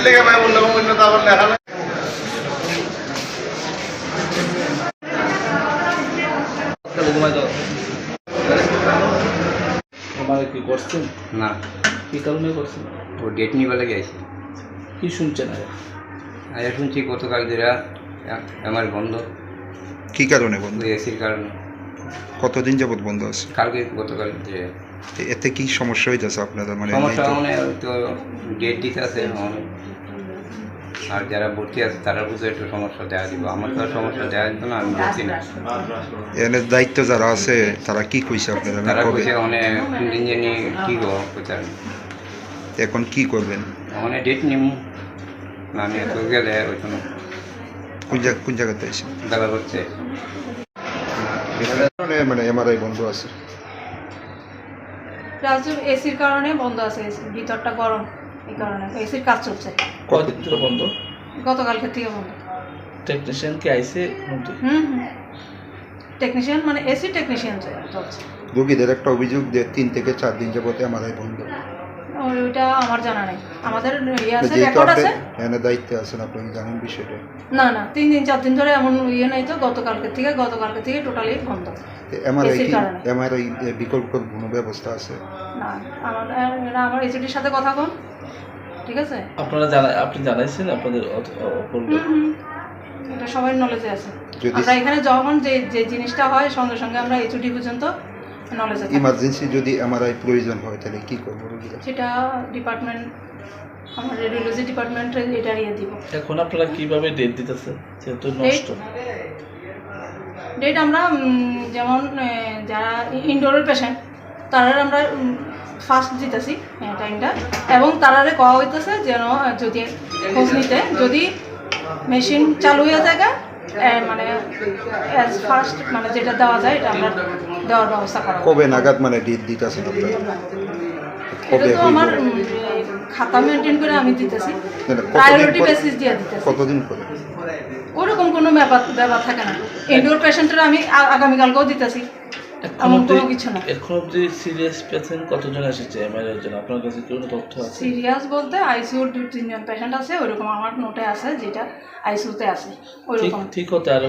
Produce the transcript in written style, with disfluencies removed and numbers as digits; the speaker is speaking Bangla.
লেগে ভাই বললাম অন্য তা বললে কি করছেন না কি কারণে করছেন? ও ডেট নিয়ে লাগে গেছে। কি শুনছেন? আজ শুনছি গতকাল যেটা আমার বন্ধ। কি কারণে বন্ধ? এসির কারণে। কতদিন যাবত বন্ধ আছে? কালকে গতকাল যে এতে কি সমস্যা হইতেছে আপনাদের? মানে সমস্যা মানে তো ডেট দিতে আছে আর যারা ভর্তি আছে তারা বুঝে একটু সমস্যা দেওয়া দিব। আমার তো আর সমস্যা দেওয়া যেত না, আমি ভর্তি না। এনে দায়িত্ব যারা আছে তারা কি কইছে আপনারা? তারা কইছে অনেক দিন জানি ঠিক কোথায় এখন কি করবেন? অনেক ডেট নিম না, আমি এত গেলে ওইখানে কোন জায়গাতে আছে বেলা করছে। মানে এমআরআই বন্ধ আছে? এসির কারণে বন্ধ আছে, ভিতরটা গরম, এই কারণে এসির কাজ চলছে। কতদিন ধরে বন্ধ? গতকালকে থেকে বন্ধ। টেকনিশিয়ান কি আইছে? টেকনিশিয়ান মানে এসি টেকনিশিয়ান চলছে। রোগীদের একটা অভিযোগ যে 3 থেকে 4 দিন যাবত এমআরআই বন্ধ। ওইটা আমার জানা নেই, আমাদের আছে, যেহেতু রেকর্ড আছে। এনে দায়িত্বে আছেন, আপনি জানেন বিষয়টা? না না, 3 দিন 4 দিন ধরে এমন নেই তো। গতকালকে থেকে টোটালি বন্ধ। এমআরআই বিকল্প কোনো ব্যবস্থা আছে? না, আমার এসিটির সাথে কথা বল, ঠিক আছে? আপনি জানাইছেন আপনাদের? এটা সবাই নলেজে আছে। আমরা এখানে যখন যে জিনিসটা হয় সঙ্গে সঙ্গে আমরা এইচডি পর্যন্ত নলেজ আছে। ইমার্জেন্সি যদি এমআরআই প্রয়োজন হয় তাহলে কি করবো রোগীরা? সেটা ডিপার্টমেন্ট, আমার রেডিওলজি ডিপার্টমেন্টে এটা দিব। এখন আপনারা কিভাবে ডেট দিতেছেন যেহেতু নষ্ট? ডেট আমরা যেমন যারা ইনডোরের পেশেন্ট তারা আমরা ফার্স্ট দিতেছি টাইমটা, এবং তারারে কওয়া হইতেছে যেন যদি খোঁজ নিতে, যদি মেশিন চালু হয়ে থাকে মানে অ্যাজ ফার্স্ট মানে যেটা দেওয়া যায় এটা আমরা দেওয়ার ব্যবস্থা করা। কবে নাগাদ মানে ডেট দিতেছেন আপনারা? এটা তো আমার খাতা মেনটেন করে আমি দিতেছি, প্রায়োরিটি বেসিস দিয়ে দিতেছি। কতদিন করে? ওরকম কোনো ব্যাপার থাকে না। ইনডোর পেশেন্টের আমি আগামীকালকেও দিতেছি, এমন কোনো কিছু না। এখন অব্দি সিরিয়াস পেশেন্ট কতজন এসেছে এমআরআই এর জন্য? আপনার কাছে কি কোনো তথ্য আছে? সিরিয়াস বলতে আইসিইউর 2-3 জন পেশেন্ট আছে, ওইরকম আমার নোটে আছে, যেটা আইসিইউতে আছে ওইরকম। ঠিক হতে আরো